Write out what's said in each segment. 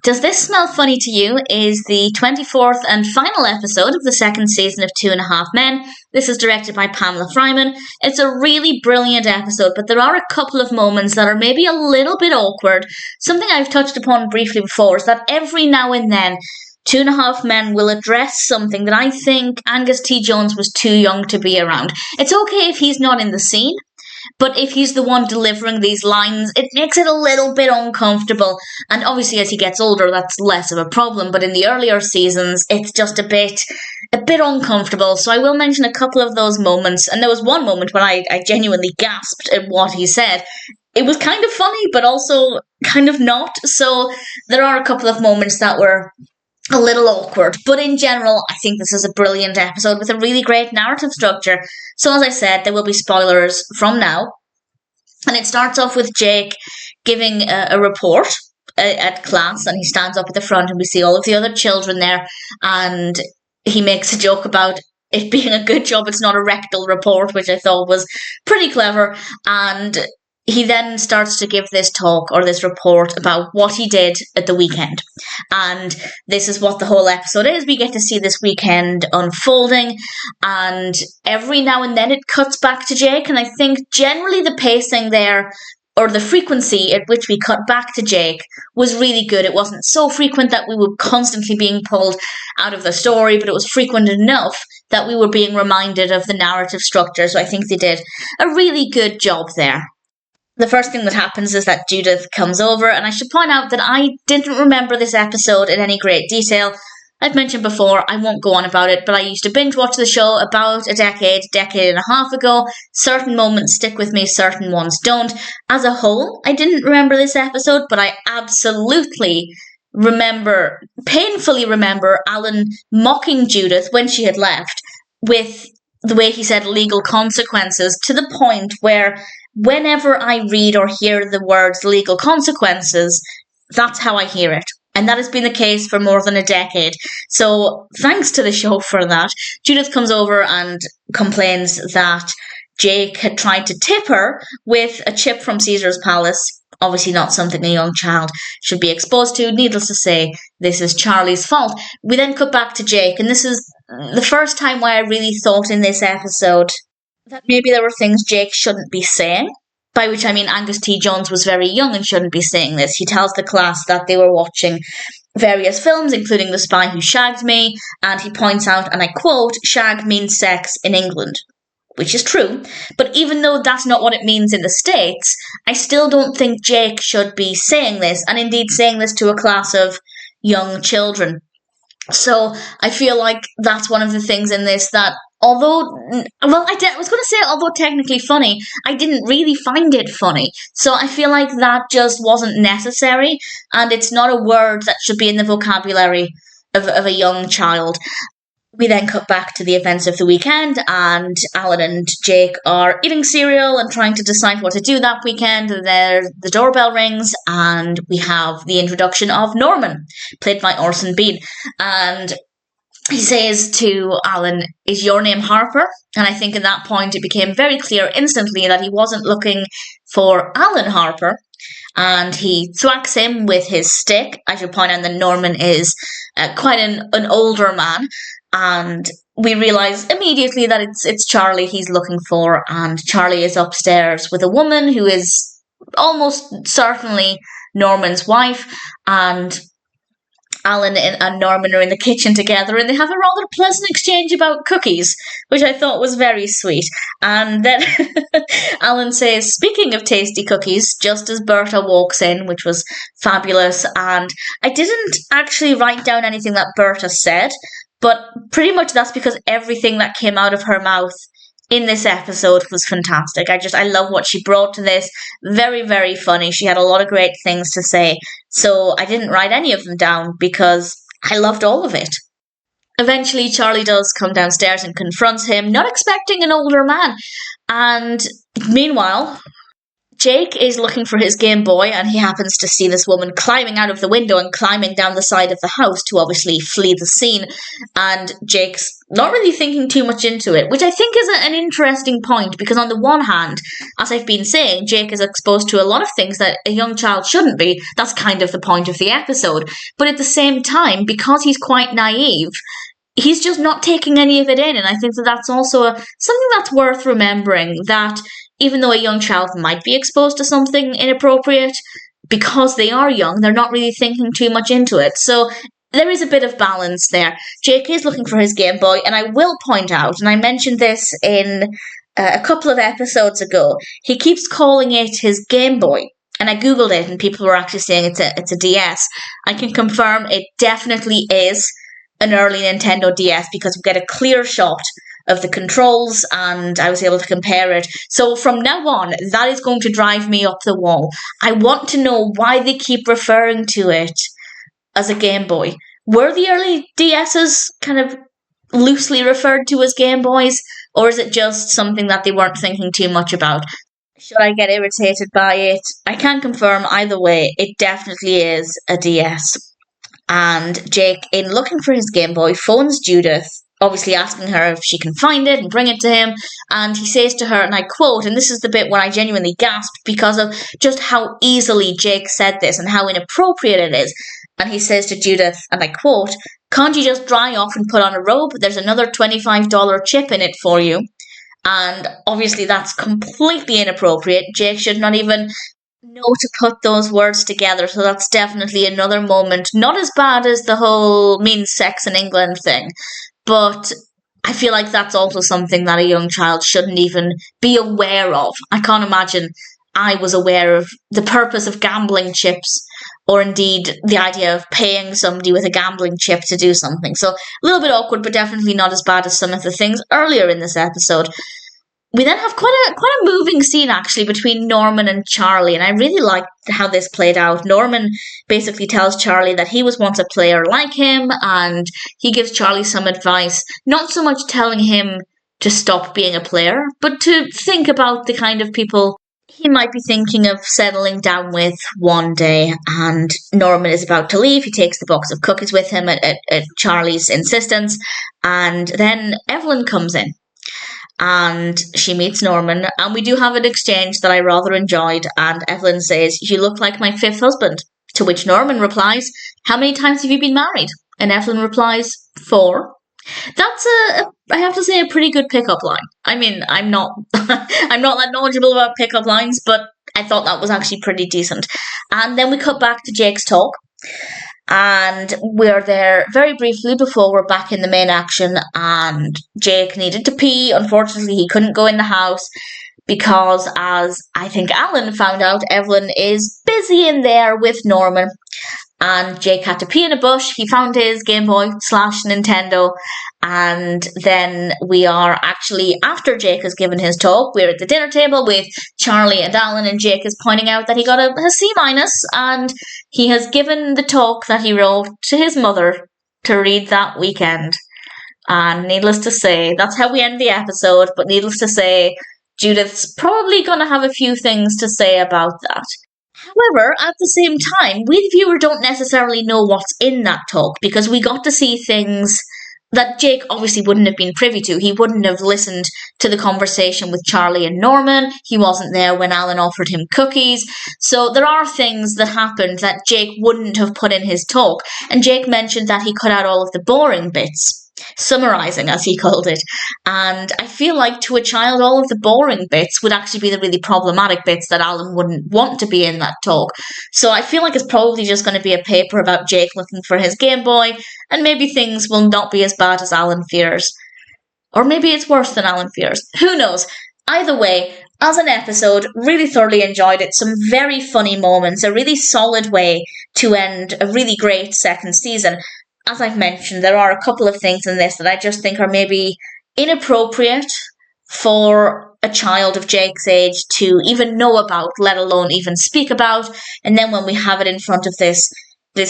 Does This Smell Funny to You is the 24th and final episode of the second season of 2.5 Men. This is directed by Pamela Fryman. It's a really brilliant episode, but there are a couple of moments that are maybe a little bit awkward. Something I've touched upon briefly before is that every now and then 2.5 Men will address something that I think Angus T Jones was too young to be around. It's okay if he's not in the scene, but if he's the one delivering these lines, it makes it a little bit uncomfortable. And obviously as he gets older, that's less of a problem. But in the earlier seasons, it's just a bit uncomfortable. So I will mention a couple of those moments. And there was one moment when I genuinely gasped at what he said. It was kind of funny, but also kind of not. So there are a couple of moments that were a little awkward, but in general, I think this is a brilliant episode with a really great narrative structure. So as I said, there will be spoilers from now, and it starts off with Jake giving a report at class, and he stands up at the front, and we see all of the other children there, and he makes a joke about it being a good job it's not a rectal report, which I thought was pretty clever, and he then starts to give this talk or this report about what he did at the weekend. And this is what the whole episode is. We get to see this weekend unfolding, and every now and then it cuts back to Jake. And I think generally the pacing there, or the frequency at which we cut back to Jake, was really good. It wasn't so frequent that we were constantly being pulled out of the story, but it was frequent enough that we were being reminded of the narrative structure. So I think they did a really good job there. The first thing that happens is that Judith comes over, and I should point out that I didn't remember this episode in any great detail. I've mentioned before, I won't go on about it, but I used to binge watch the show about a decade and a half ago. Certain moments stick with me, certain ones don't. As a whole, I didn't remember this episode, but I absolutely painfully remember Alan mocking Judith when she had left with the way he said legal consequences, to the point where whenever I read or hear the words legal consequences, that's how I hear it. And that has been the case for more than a decade. So thanks to the show for that. Judith comes over and complains that Jake had tried to tip her with a chip from Caesar's Palace. Obviously not something a young child should be exposed to. Needless to say, this is Charlie's fault. We then cut back to Jake, and this is the first time where I really thought in this episode that maybe there were things Jake shouldn't be saying, by which I mean Angus T Jones was very young and shouldn't be saying this. He tells the class that they were watching various films, including The Spy Who Shagged Me, and he points out, and I quote, "Shag means sex in England," which is true. But even though that's not what it means in the States, I still don't think Jake should be saying this, and indeed saying this to a class of young children. So I feel like that's one of the things in this that, although technically funny, I didn't really find it funny. So I feel like that just wasn't necessary, and it's not a word that should be in the vocabulary of a young child. We then cut back to the events of the weekend, and Alan and Jake are eating cereal and trying to decide what to do that weekend. The doorbell rings, and we have the introduction of Norman, played by Orson Bean. And he says to Alan, "Is your name Harper?" And I think at that point it became very clear instantly that he wasn't looking for Alan Harper. And he thwacks him with his stick. I should point out that Norman is quite an older man. And we realise immediately that it's Charlie he's looking for. And Charlie is upstairs with a woman who is almost certainly Norman's wife. And Alan and Norman are in the kitchen together, and they have a rather pleasant exchange about cookies, which I thought was very sweet. And then Alan says, "Speaking of tasty cookies," just as Berta walks in, which was fabulous. And I didn't actually write down anything that Berta said, but pretty much that's because everything that came out of her mouth in this episode was fantastic. I love what she brought to this. Very, very funny. She had a lot of great things to say. So I didn't write any of them down because I loved all of it. Eventually, Charlie does come downstairs and confronts him, not expecting an older man. And meanwhile, Jake is looking for his Game Boy, and he happens to see this woman climbing out of the window and climbing down the side of the house to obviously flee the scene. And Jake's not really thinking too much into it, which I think is an interesting point, because on the one hand, as I've been saying, Jake is exposed to a lot of things that a young child shouldn't be. That's kind of the point of the episode. But at the same time, because he's quite naive, he's just not taking any of it in. And I think that that's also something that's worth remembering, that even though a young child might be exposed to something inappropriate, because they are young, they're not really thinking too much into it. So there is a bit of balance there. Jake is looking for his Game Boy, and I will point out, and I mentioned this in a couple of episodes ago, he keeps calling it his Game Boy. And I googled it, and people were actually saying it's a DS. I can confirm it definitely is an early Nintendo DS, because we get a clear shot of the controls, and I was able to compare it. So from now on, that is going to drive me up the wall. I want to know why they keep referring to it as a Game Boy. Were the early DSs kind of loosely referred to as Game Boys, or is it just something that they weren't thinking too much about? Should I get irritated by it? I can confirm either way, it definitely is a DS. And Jake, in looking for his Game Boy, phones Judith, obviously asking her if she can find it and bring it to him. And he says to her, and I quote, and this is the bit where I genuinely gasped because of just how easily Jake said this and how inappropriate it is. And he says to Judith, and I quote, "Can't you just dry off and put on a robe? There's another $25 chip in it for you." And obviously that's completely inappropriate. Jake should not even know to put those words together. So that's definitely another moment. Not as bad as the whole means sex in England thing, but I feel like that's also something that a young child shouldn't even be aware of. I can't imagine I was aware of the purpose of gambling chips, or indeed the idea of paying somebody with a gambling chip to do something. So a little bit awkward, but definitely not as bad as some of the things earlier in this episode. We then have quite a moving scene, actually, between Norman and Charlie, and I really liked how this played out. Norman basically tells Charlie that he was once a player like him, and he gives Charlie some advice, not so much telling him to stop being a player, but to think about the kind of people he might be thinking of settling down with one day. And Norman is about to leave. He takes the box of cookies with him at Charlie's insistence, and then Evelyn comes in. And she meets Norman, and we do have an exchange that I rather enjoyed, and Evelyn says, "You look like my fifth husband," to which Norman replies, "How many times have you been married?" And Evelyn replies, 4. That's I have to say, a pretty good pickup line. I mean, I'm not I'm not that knowledgeable about pickup lines, but I thought that was actually pretty decent. And then we cut back to Jake's talk. And we're there very briefly before we're back in the main action, and Jake needed to pee. Unfortunately, he couldn't go in the house because, as I think Alan found out, Evelyn is busy in there with Norman. And Jake had to pee in a bush. He found his Game Boy / Nintendo. And then we are actually, after Jake has given his talk, we're at the dinner table with Charlie and Alan, and Jake is pointing out that he got a C-, and he has given the talk that he wrote to his mother to read that weekend. And needless to say, that's how we end the episode, but needless to say, Judith's probably going to have a few things to say about that. However, at the same time, we the viewer don't necessarily know what's in that talk, because we got to see things that Jake obviously wouldn't have been privy to. He wouldn't have listened to the conversation with Charlie and Norman. He wasn't there when Alan offered him cookies. So there are things that happened that Jake wouldn't have put in his talk. And Jake mentioned that he cut out all of the boring bits, summarising, as he called it. And I feel like to a child, all of the boring bits would actually be the really problematic bits that Alan wouldn't want to be in that talk. So I feel like it's probably just going to be a paper about Jake looking for his Game Boy, and maybe things will not be as bad as Alan fears. Or maybe it's worse than Alan fears. Who knows? Either way, as an episode, really thoroughly enjoyed it. Some very funny moments, a really solid way to end a really great second season. As I've mentioned, there are a couple of things in this that I just think are maybe inappropriate for a child of Jake's age to even know about, let alone even speak about. And then when we have it in front of this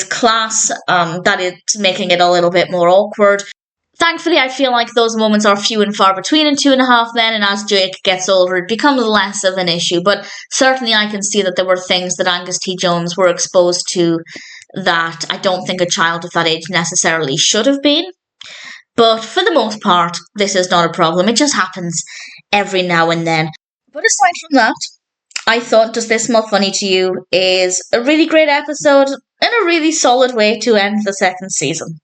class, that is making it a little bit more awkward. Thankfully, I feel like those moments are few and far between in Two and a Half Men, and as Jake gets older, it becomes less of an issue. But certainly, I can see that there were things that Angus T Jones were exposed to that I don't think a child of that age necessarily should have been. But for the most part, this is not a problem. It just happens every now and then. But aside from that, I thought Does This Smell Funny to You is a really great episode and a really solid way to end the second season.